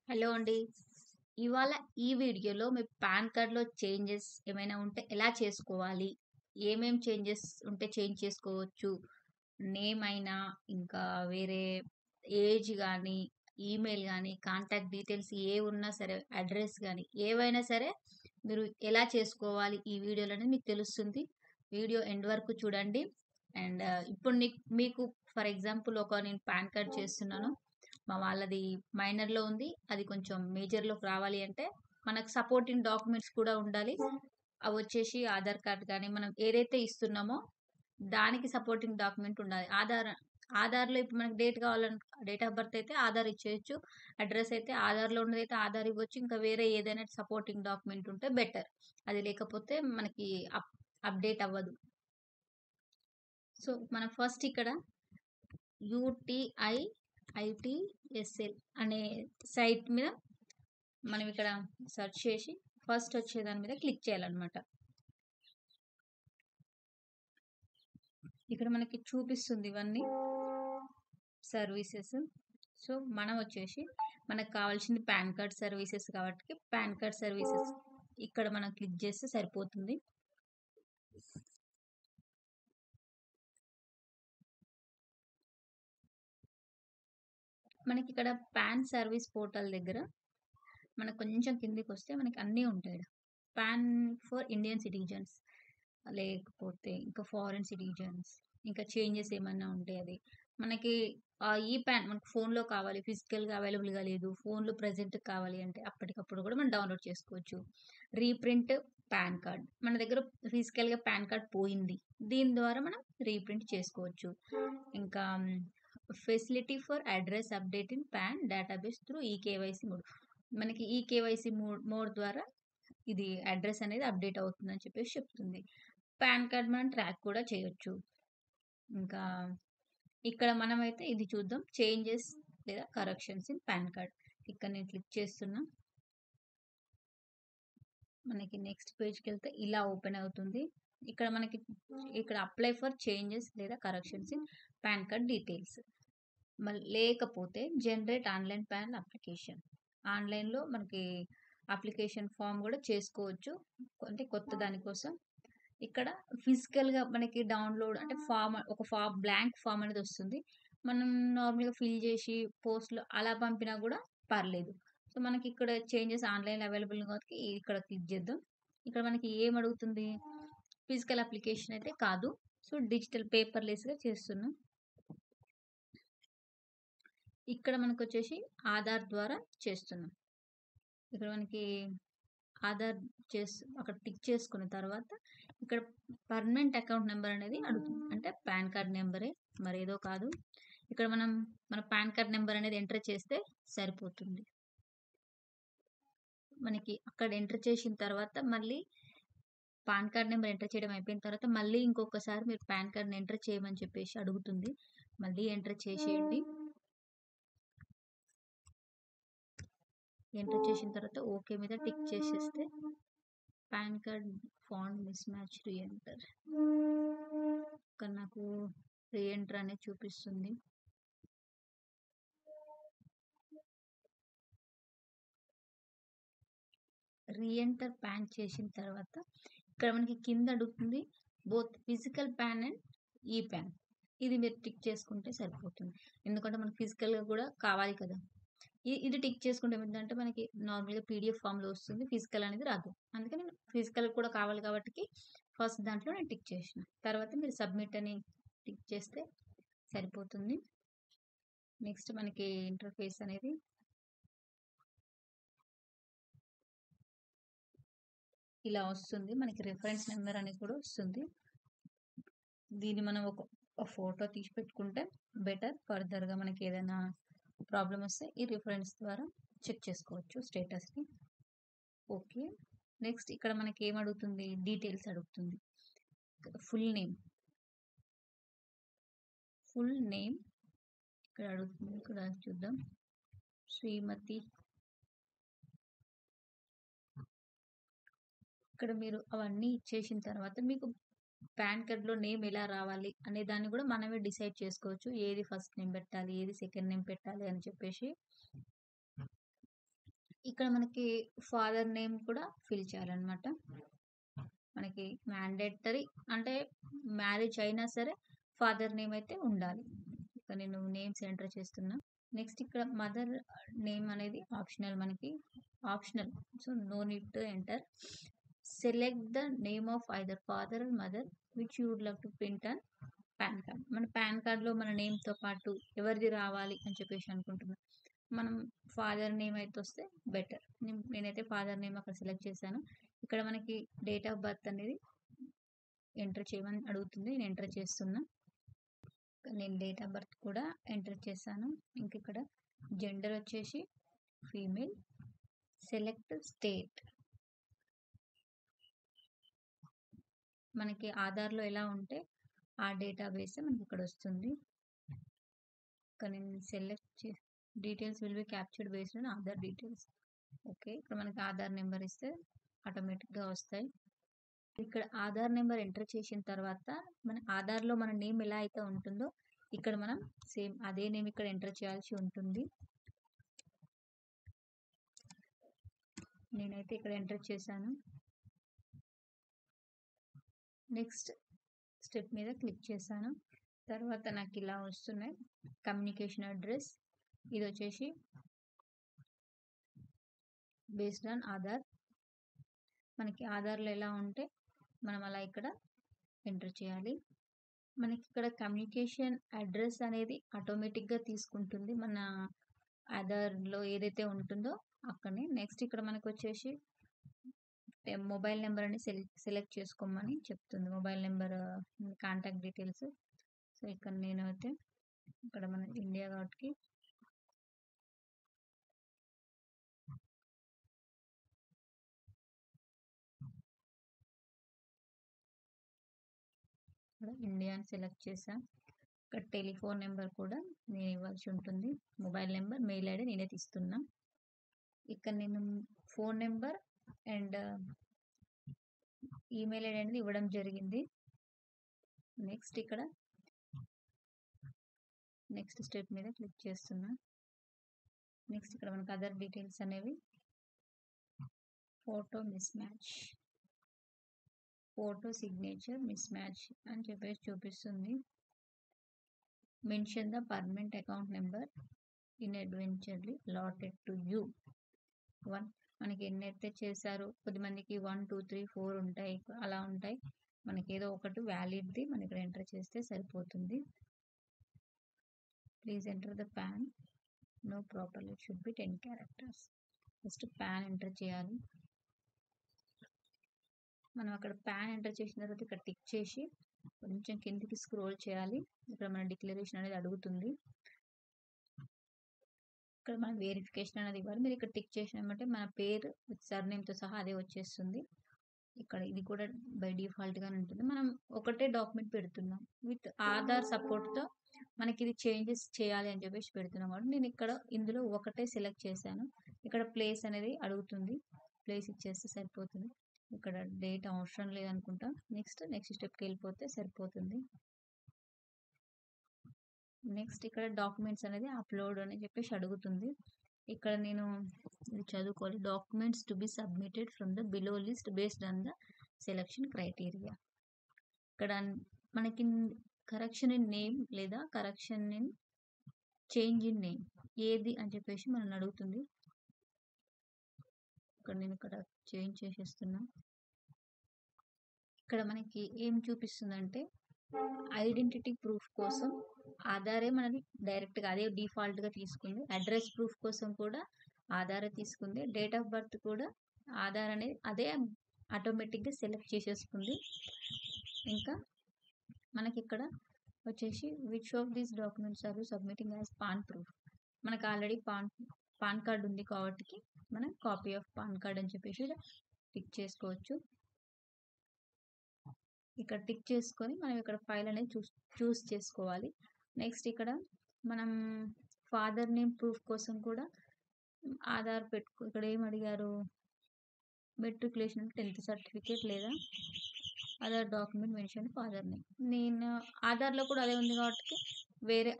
Hello అండి. ఇవాళ ఈ వీడియోలో మీ పాన్ కార్డ్‌లో చేంజెస్ ఏమైనా ఉంటే ఎలా చేసుకోవాలి? ఏమేం చేంజెస్ ఉంటే చేంజ్ చేసుకోవచ్చు? నేమ్ అయినా, ఇంకా వేరే ఏజ్ గానీ, ఈమెయిల్ గానీ, కాంటాక్ట్ డీటెయిల్స్ ఏవున్నా సరే, అడ్రెస్ గానీ, ఏవైనా సరే మీరు ఎలా చేసుకోవాలి ఈ వీడియోలోనే మీకు తెలుస్తుంది. వీడియో ఎండ్ వరకు చూడండి. అండ్ ఇప్పుడు మీకు ఫర్ ఎగ్జాంపుల్ నేను పాన్ కార్డ్ చేస్తున్నాను. మా వాళ్ళది మైనర్‌లో ఉంది. అది కొంచెం మేజర్‌లోకి రావాలి అంటే, మనకు సపోర్టింగ్ డాక్యుమెంట్స్ కూడా ఉండాలి. అవొచ్చేసి ఆధార్ కార్డ్ గానీ, మనం ఏదైతే ఇస్తున్నామో దానికి సపోర్టింగ్ డాక్యుమెంట్ ఉండాలి. ఆధార్‌లో ఇప్పుడు మనకు డేట్ ఆఫ్ బర్త్ అయితే ఆధార్ ఇచ్చేయొచ్చు. అడ్రెస్ అయితే ఆధార్‌లో ఉన్నదైతే ఆధార్ ఇవ్వచ్చు. ఇంకా వేరే ఏదైనా సపోర్టింగ్ డాక్యుమెంట్ ఉంటే బెటర్. అది లేకపోతే మనకి అప్‌డేట్ అవ్వదు. సో, మనం ఫస్ట్ ఇక్కడ UTIITSL అనే సైట్ మీద మనం ఇక్కడ సెర్చ్ చేసి ఫస్ట్ వచ్చే దాని మీద క్లిక్ చేయాలన్నమాట. ఇక్కడ మనకి చూపిస్తుంది ఇవన్నీ సర్వీసెస్. సో, మనం వచ్చేసి మనకు కావాల్సింది పాన్ కార్డ్ సర్వీసెస్ కాబట్టి పాన్ కార్డ్ సర్వీసెస్ ఇక్కడ మనం క్లిక్ చేస్తే సరిపోతుంది. మనకి ఇక్కడ పాన్ సర్వీస్ పోర్టల్ దగ్గర మనకు కొంచెం కిందికొస్తే మనకి అన్నీ ఉంటాయి. పాన్ ఫర్ ఇండియన్ సిటిజన్స్, లేకపోతే ఇంకా ఫారెన్ సిటిజన్స్, ఇంకా చేంజెస్ ఏమన్నా ఉంటే అది. మనకి ఈ పాన్ మనకు ఫోన్‌లో కావాలి, ఫిజికల్‌గా అవైలబుల్‌గా లేదు, ఫోన్‌లో ప్రెజెంట్ కావాలి అంటే అప్పటికప్పుడు కూడా మనం డౌన్‌లోడ్ చేసుకోవచ్చు. Reprint pan card. మన దగ్గర ఫిజికల్‌గా పాన్ కార్డ్ పోయింది. దీని ద్వారా మనం రీప్రింట్ చేసుకోవచ్చు. ఇంకా facility for address update in pan database through eKYC mode. మనకి ఈకేవైసీ మోడ్ ద్వారా ఇది అడ్రెస్ అనేది అప్డేట్ అవుతుందని చెప్పేసి చెప్తుంది. పాన్ కార్డ్ మనం ట్రాక్ కూడా చేయొచ్చు. ఇంకా ఇక్కడ మనమైతే ఇది చూద్దాం. చేంజెస్ లేదా కరెక్షన్స్ ఇన్ పాన్ కార్డ్. ఇక్కడ నేను క్లిక్ చేస్తున్నా. మనకి నెక్స్ట్ పేజ్‌కెళ్తే ఇలా ఓపెన్ అవుతుంది. ఇక్కడ అప్లై ఫర్ చేంజెస్ లేదా corrections in pan card details. లేకపోతే జనరేట్ ఆన్‌లైన్ పాన్ అప్లికేషన్. ఆన్‌లైన్‌లో మనకి అప్లికేషన్ ఫార్మ్ కూడా చేసుకోవచ్చు. అంటే కొత్త దానికోసం. ఇక్కడ ఫిజికల్‌గా మనకి డౌన్‌లోడ్ అంటే బ్లాంక్ ఫార్మ్ అనేది వస్తుంది. మనం నార్మల్‌గా ఫిల్ చేసి పోస్ట్‌లో అలా పంపినా కూడా పర్లేదు. సో, మనకి ఇక్కడ చేంజెస్ ఆన్‌లైన్‌లో అవైలబుల్ కాబట్టి ఇక్కడ క్లిక్ చేద్దాం. ఇక్కడ మనకి ఏం అడుగుతుంది? ఫిజికల్ అప్లికేషన్ అయితే కాదు. సో, డిజిటల్ పేపర్‌లెస్‌గా చేస్తున్నాం. ఇక్కడ మనకొచ్చేసి ఆధార్ ద్వారా చేస్తున్నాం. ఇక్కడ మనకి ఆధార్ అక్కడ టిక్ చేసుకున్న తర్వాత ఇక్కడ పర్మనెంట్ అకౌంట్ నెంబర్ అనేది అడుగుతుంది. అంటే పాన్ కార్డ్ నెంబరే, మరేదో కాదు. ఇక్కడ మన పాన్ కార్డ్ నెంబర్ అనేది ఎంటర్ చేస్తే సరిపోతుంది. మనకి అక్కడ ఎంటర్ చేసిన తర్వాత మళ్ళీ పాన్ కార్డ్ నెంబర్ ఎంటర్ చేయడం అయిపోయిన తర్వాత మళ్ళీ ఇంకొకసారి మీరు పాన్ కార్డ్‌ని ఎంటర్ చేయమని చెప్పేసి అడుగుతుంది. మళ్ళీ ఎంటర్ చేసేయండి. ఎంటర్ చేసిన తర్వాత ఓకే మీద టిక్ చేసేస్తే pan card font miss match re-enter. ఇక్కడ నాకు రీఎంటర్ అనేది చూపిస్తుంది. రీఎంటర్ పాన్ చేసిన తర్వాత ఇక్కడ మనకి కింద అడుగుతుంది బోత్ ఫిజికల్ పాన్ అండ్ ఈ పాన్. ఇది మీరు టిక్ చేసుకుంటే సరిపోతుంది. ఎందుకంటే మనకి ఫిజికల్‌గా కూడా కావాలి కదా! ఇది టిక్ చేసుకుంటే ఏమైందంటే మనకి నార్మల్‌గా పీడీఎఫ్ ఫామ్‌లో వస్తుంది. ఫిజికల్ అనేది రాదు. అందుకే నేను ఫిజికల్ కూడా కావాలి కాబట్టికి ఫస్ట్ దాంట్లో నేను టిక్ చేసిన. తర్వాత మీరు సబ్మిట్ అని టిక్ చేస్తే సరిపోతుంది. నెక్స్ట్ మనకి ఇంటర్ఫేస్ అనేది ఇలా వస్తుంది. మనకి రిఫరెన్స్ నెంబర్ అనేది కూడా వస్తుంది. దీన్ని మనం ఒక ఫోటో తీసి పెట్టుకుంటే బెటర్. ఫర్దర్‌గా మనకి ఏదైనా ప్రాబ్లమ్ వస్తే ఈ రిఫరెన్స్ ద్వారా చెక్ చేసుకోవచ్చు స్టేటస్‌ని. ఓకే. నెక్స్ట్ ఇక్కడ మనకి ఏం అడుగుతుంది? డీటెయిల్స్ అడుగుతుంది. Full name. ఫుల్ నేమ్ ఇక్కడ అడుగుతుంది. ఇక్కడ చూద్దాం. శ్రీమతి. ఇక్కడ మీరు అవన్నీ ఇచ్చేసిన తర్వాత మీకు పాన్ కార్డ్‌లో నేమ్ ఎలా రావాలి అనే దాన్ని కూడా మనమే డిసైడ్ చేసుకోవచ్చు. ఏది ఫస్ట్ నేమ్ పెట్టాలి, ఏది సెకండ్ నేమ్ పెట్టాలి అని చెప్పేసి. ఇక్కడ మనకి ఫాదర్ నేమ్ కూడా ఫిల్ చేయాలన్నమాట. మనకి మ్యాండేటరీ అంటే మ్యారేజ్ అయినా సరే ఫాదర్ నేమ్ అయితే ఉండాలి. ఇక నేను నేమ్స్ ఎంటర్ చేస్తున్నా. నెక్స్ట్ ఇక్కడ మదర్ నేమ్ అనేది ఆప్షనల్ మనకి. Optional. So no need to enter. Select the name of either father and mother which you would love to print on PAN card. మన PAN కార్డ్లో మన నేమ్తో పాటు ఎవరిది రావాలి అని చెప్పేసి అనుకుంటున్నాం. మనం ఫాదర్ నేమ్ అయితే వస్తే బెటర్. నేనైతే ఫాదర్ నేమ్ అక్కడ సెలెక్ట్ చేశాను. ఇక్కడ మనకి డేట్ ఆఫ్ బర్త్ అనేది ఎంటర్ చేయమని అడుగుతుంది. నేను ఎంటర్ చేస్తున్నా. నేను డేట్ ఆఫ్ బర్త్ కూడా ఎంటర్ చేశాను. ఇంక ఇక్కడ జెండర్ వచ్చేసి ఫీమేల్. Select state. మనకి ఆధార్లో ఎలా ఉంటే ఆ డేటాబేస్ మనకి ఇక్కడ వస్తుంది. ఇక్కడ నేను సెలెక్ట్ చేసి details will be captured based on Aadhaar details. Okay, ఇక్కడ మనకి ఆధార్ నెంబర్ ఇస్తే ఆటోమేటిక్గా వస్తాయి. ఇక్కడ ఆధార్ నెంబర్ ఎంటర్ చేసిన తర్వాత మన ఆధార్లో మన నేమ్ ఎలా అయితే ఉంటుందో ఇక్కడ మనం సేమ్ అదే నేమ్ ఇక్కడ ఎంటర్ చేయాల్సి ఉంటుంది. నేనైతే ఇక్కడ ఎంటర్ చేశాను. నెక్స్ట్ స్టెప్ మీద క్లిక్ చేశాను. తర్వాత నాకు ఇలా వస్తున్నాయి. కమ్యూనికేషన్ అడ్రస్ ఇది వచ్చేసి బేస్డ్ ఆన్ ఆధార్. మనకి ఆధార్లో ఎలా ఉంటే మనం అలా ఇక్కడ ఎంటర్ చేయాలి. మనకి ఇక్కడ కమ్యూనికేషన్ అడ్రస్ అనేది ఆటోమేటిక్గా తీసుకుంటుంది మన ఆధార్లో ఏదైతే ఉంటుందో అక్కడనే. నెక్స్ట్ ఇక్కడ మనకు వచ్చేసి మొబైల్ నెంబర్ అని సెలెక్ట్ చేసుకోమని చెప్తుంది. Mobile number contact details. So ఇక్కడ నేనైతే ఇక్కడ మన ఇండియా కాబట్టి ఇక్కడ ఇండియా అని సెలెక్ట్ చేశాను. ఇక్కడ టెలిఫోన్ నెంబర్ కూడా నేను ఇవ్వాల్సి ఉంటుంది. మొబైల్ నెంబర్, మెయిల్ ఐడి నేనే తీస్తున్నా. ఇక్కడ నేను phone number and email ID అనేది ఇవ్వడం జరిగింది. నెక్స్ట్ ఇక్కడ నెక్స్ట్ స్టెప్ మీద క్లిక్ చేస్తున్నా. నెక్స్ట్ ఇక్కడ మనకు అదర్ డీటెయిల్స్ అనేవి photo mismatch, photo signature mismatch అని చెప్పేసి చూపిస్తుంది. Mention the permanent account number inadvertently allotted to you. మనకి ఎన్నైతే చేశారో కొద్దిమందికి 1 2 3 4 ఉంటాయి, అలా ఉంటాయి. మనకి ఏదో ఒకటి వ్యాలిడ్ది మనం ఇక్కడ ఎంటర్ చేస్తే సరిపోతుంది. Please enter the PAN. No properly should be 10 characters. First PAN enter చేయాలి. మనం అక్కడ పాన్ ఎంటర్ చేసిన తర్వాత ఇక్కడ టిక్ చేసి కొంచెం కిందికి స్క్రోల్ చేయాలి. ఇక్కడ మన డిక్లరేషన్ అనేది అడుగుతుంది. ఇక్కడ మనం వెరిఫికేషన్ అనేది ఇవ్వాలి. మీరు ఇక్కడ టిక్ చేసినామంటే మన పేరు విత్ సర్నేమ్తో సహా అదే వచ్చేస్తుంది. ఇక్కడ ఇది కూడా బై డిఫాల్ట్గానే ఉంటుంది. మనం ఒకటే డాక్యుమెంట్ పెడుతున్నాం విత్ ఆధార్ సపోర్ట్తో మనకి ఇది చేంజెస్ చేయాలి అని చెప్పేసి పెడుతున్నాం కాబట్టి నేను ఇక్కడ ఇందులో ఒకటే సెలెక్ట్ చేశాను. ఇక్కడ ప్లేస్ అనేది అడుగుతుంది, ప్లేస్ ఇచ్చేస్తే సరిపోతుంది. ఇక్కడ డేట్ అవసరం లేదనుకుంటా. నెక్స్ట్ స్టెప్కి వెళ్ళిపోతే సరిపోతుంది. నెక్స్ట్ ఇక్కడ డాక్యుమెంట్స్ అనేది అప్లోడ్ అని చెప్పేసి అడుగుతుంది. ఇక్కడ నేను ఇది చదువుకోవాలి. Documents to be submitted from the below list based on the selection criteria. ఇక్కడ మనకి కరెక్షన్ ఇన్ నేమ్ లేదా correction in change in name ఏది అని చెప్పేసి మనం అడుగుతుంది. ఇక్కడ నేను ఇక్కడ చేంజ్ చేసేస్తున్నా. ఇక్కడ మనకి ఏం చూపిస్తుందంటే ఐడెంటిటీ ప్రూఫ్ కోసం ఆధారే మనకి డైరెక్ట్గా అదే డిఫాల్ట్గా తీసుకుంది. అడ్రస్ ప్రూఫ్ కోసం కూడా ఆధారే తీసుకుంది. డేట్ ఆఫ్ బర్త్ కూడా ఆధార్ అనేది అదే ఆటోమేటిక్గా సెలెక్ట్ చేసేసుకుంది. ఇంకా మనకి ఇక్కడ వచ్చేసి which of these documents are you submitting as PAN proof. మనకు ఆల్రెడీ పాన్ కార్డ్ ఉంది కాబట్టి మనం కాపీ ఆఫ్ పాన్ కార్డ్ అని చెప్పేసి టిక్ చేసుకోవచ్చు. ఇక్కడ టిక్ చేసుకొని మనం ఇక్కడ ఫైల్ అనేది చూస్ చేసుకోవాలి. నెక్స్ట్ ఇక్కడ మనం ఫాదర్ నేమ్ ప్రూఫ్ కోసం కూడా ఆధార్ ఇక్కడ ఏం అడిగారు, మెట్రికులేషన్ 10th సర్టిఫికేట్ లేదా other document mention father name. నేను ఆధార్‌లో కూడా అదే ఉంది కాబట్టి వేరే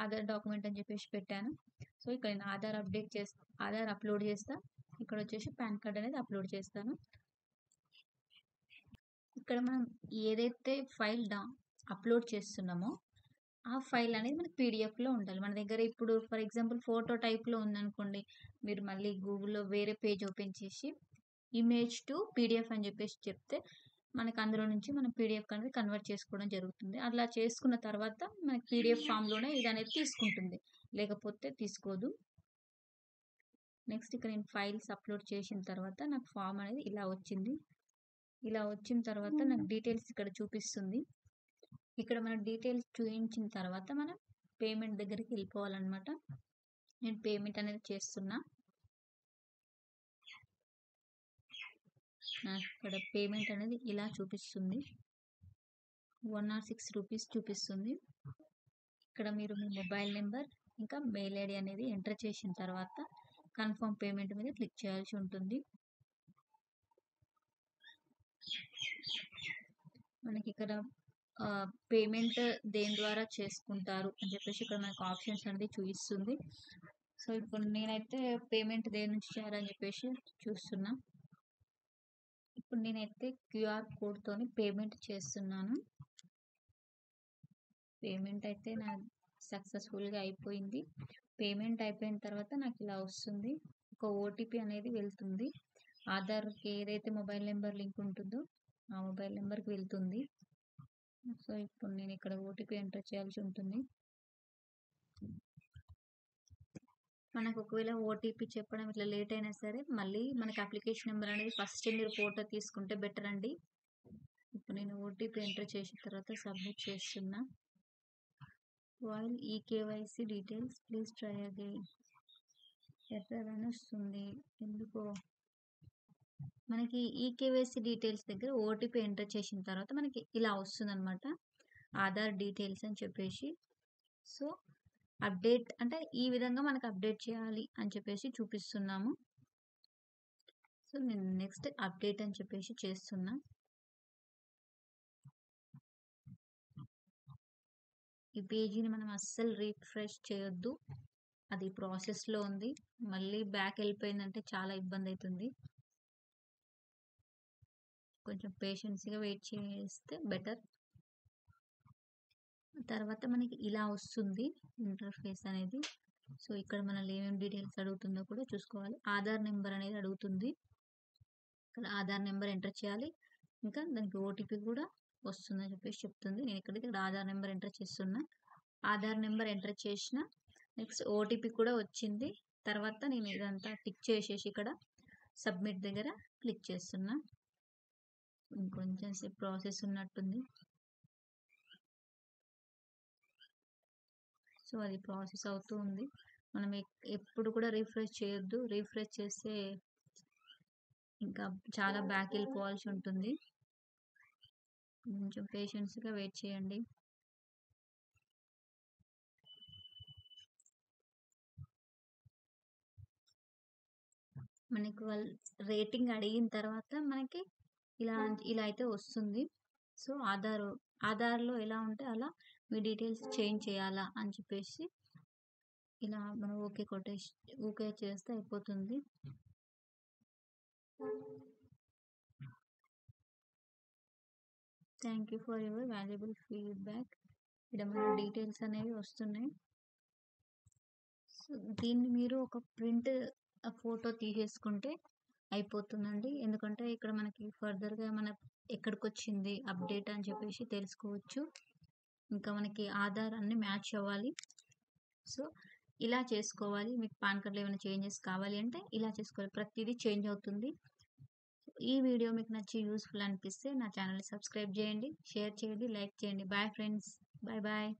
అదర్ డాక్యుమెంట్ అని చెప్పేసి పెట్టాను. సో, ఇక్కడ నేను ఆధార్ అప్‌లోడ్ చేస్తా. ఇక్కడొచ్చేసి పాన్ కార్డ్ అనేది అప్‌లోడ్ చేస్తాను. ఇక్కడ మనం ఏదైతే అప్‌లోడ్ చేస్తున్నామో, ఆ ఫైల్ అనేది మనకి పీడీఎఫ్‌లో ఉండాలి. మన దగ్గర ఇప్పుడు ఫర్ ఎగ్జాంపుల్ ఫోటో టైప్‌లో ఉందనుకోండి, మీరు మళ్ళీ గూగుల్‌లో వేరే పేజ్ ఓపెన్ చేసి ఇమేజ్ టు పీడీఎఫ్ అని చెప్పేసి చెప్తే, మనకు అందులో నుంచి మనం పీడీఎఫ్ అనేది కన్వర్ట్ చేసుకోవడం జరుగుతుంది. అలా చేసుకున్న తర్వాత మనకి పీడీఎఫ్ ఫామ్‌లోనే ఇదనేది తీసుకుంటుంది. లేకపోతే తీసుకోదు. నెక్స్ట్ ఇక్కడ నేను ఫైల్స్ అప్‌లోడ్ చేసిన తర్వాత నాకు ఫార్మ్ అనేది ఇలా వచ్చింది. ఇలా వచ్చిన తర్వాత నాకు డీటెయిల్స్ ఇక్కడ చూపిస్తుంది. ఇక్కడ మన డీటెయిల్స్ చూయించిన తర్వాత మనం పేమెంట్ దగ్గరికి వెళ్ళిపోవాలన్నమాట. నేను పేమెంట్ అనేది చేస్తున్నా. నాకు ఇక్కడ పేమెంట్ అనేది ఇలా చూపిస్తుంది. 106 రూపీస్ చూపిస్తుంది. ఇక్కడ మీరు మీ మొబైల్ నెంబర్ ఇంకా మెయిల్ ఐడి అనేది ఎంటర్ చేసిన తర్వాత కన్ఫర్మ్ పేమెంట్ మీద క్లిక్ చేయాల్సి ఉంటుంది. మనకి ఇక్కడ పేమెంట్ దేని ద్వారా చేసుకుంటారు అని చెప్పేసి ఇక్కడ మనకు ఆప్షన్స్ అనేది చూపిస్తుంది. సో, ఇప్పుడు నేనైతే పేమెంట్ దేని నుంచి చేయాలని చెప్పేసి చూస్తున్నా. ఇప్పుడు నేనైతే క్యూఆర్ కోడ్‌తోని పేమెంట్ చేస్తున్నాను. పేమెంట్ అయితే సక్సెస్‌ఫుల్‌గా అయిపోయింది. పేమెంట్ అయిపోయిన తర్వాత నాకు ఇలా వస్తుంది. ఒక ఓటీపీ అనేది వెళ్తుంది. ఆధార్‌కి ఏదైతే మొబైల్ నెంబర్ లింక్ ఉంటుందో ఆ మొబైల్ నెంబర్‌కి వెళ్తుంది. సో, ఇప్పుడు నేను ఇక్కడ ఓటీపీ ఎంటర్ చేయాల్సి ఉంటుంది. మనకు ఒకవేళ ఓటీపీ చెప్పడం ఇట్లా లేట్ అయినా సరే మళ్ళీ మనకి అప్లికేషన్ నెంబర్ అనేది ఫస్ట్ మీరు ఫోటో తీసుకుంటే బెటర్ అండి. ఇప్పుడు నేను ఓటీపీ ఎంటర్ చేసిన తర్వాత సబ్మిట్ చేస్తున్నా. While eKYC details please try again. Error అని వస్తుంది. ఎందుకో మనకి ఈకేవైసీ డీటెయిల్స్ దగ్గర ఓటీపీ ఎంటర్ చేసిన తర్వాత మనకి ఇలా వస్తుందన్నమాట. ఆధార్ డీటెయిల్స్ అని చెప్పేసి. సో, అప్డేట్ అంటే ఈ విధంగా మనకు అప్డేట్ చేయాలి అని చెప్పేసి చూపిస్తున్నాము. సో, నేను నెక్స్ట్ అప్డేట్ అని చెప్పేసి చేస్తున్నా. ఈ పేజీని మనం అస్సలు రిఫ్రెష్ చేయొద్దు. అది ప్రాసెస్‌లో ఉంది. మళ్ళీ బ్యాక్ వెళ్ళిపోయిందంటే చాలా ఇబ్బంది అవుతుంది. కొంచెం పేషెన్స్‌గా వెయిట్ చేస్తే బెటర్. తర్వాత మనకి ఇలా వస్తుంది ఇంటర్ఫేస్ అనేది. సో, ఇక్కడ మనల్ని ఏమేమి డీటెయిల్స్ అడుగుతుందో కూడా చూసుకోవాలి. ఆధార్ నెంబర్ అనేది అడుగుతుంది. ఇక్కడ ఆధార్ నెంబర్ ఎంటర్ చేయాలి. ఇంకా దానికి ఓటీపీ కూడా వస్తుందని చెప్పేసి చెప్తుంది. నేను ఇక్కడ ఆధార్ నెంబర్ ఎంటర్ చేస్తున్నా. ఆధార్ నెంబర్ ఎంటర్ చేసిన నెక్స్ట్ ఓటీపీ కూడా వచ్చింది. తర్వాత నేను ఇదంతా టిక్ చేసేసి ఇక్కడ సబ్మిట్ దగ్గర క్లిక్ చేస్తున్నా. ఇంకొంచెం సేపు ప్రాసెస్ ఉన్నట్టుంది. సో, అది ప్రాసెస్ అవుతూ ఉంది. మనం ఎప్పుడు కూడా రిఫ్రెష్ చేయొద్దు. రిఫ్రెష్ చేస్తే ఇంకా చాలా బ్యాక్ వెళ్ళిపోవాల్సి ఉంటుంది. కొంచెం పేషెన్స్‌గా వెయిట్ చేయండి. మనకు వాళ్ళు రేటింగ్ అడిగిన తర్వాత మనకి ఇలా అయితే వస్తుంది. సో, ఆధార్‌లో ఎలా ఉంటే అలా మీ డీటెయిల్స్ చేంజ్ చేయాలా అని చెప్పేసి ఇలా మనం ఓకే చేస్తే అయిపోతుంది. Thank you for your valuable feedback. ఇక్కడ మన డీటెయిల్స్ అనేవి వస్తున్నాయి. సో, దీన్ని మీరు ఒక ఫోటో తీసేసుకుంటే అయిపోతుందండి. ఎందుకంటే ఇక్కడ మనకి ఫర్దర్‌గా ఎక్కడికొచ్చింది అప్డేట్ అని చెప్పేసి తెలుసుకోవచ్చు. ఇంకా మనకి ఆధార్ అన్నీ మ్యాచ్ అవ్వాలి. సో, ఇలా చేసుకోవాలి. మీకు పాన్ కార్డ్‌లో ఏమైనా చేంజెస్ కావాలి అంటే ఇలా చేసుకోవాలి. ప్రతిదీ చేంజ్ అవుతుంది. ఈ వీడియో మీకు నచ్చి యూజ్‌ఫుల్ అనిపిస్తే నా ఛానల్‌ని సబ్స్క్రైబ్ చేయండి, షేర్ చేయండి, లైక్ చేయండి. Bye friends. బాయ్.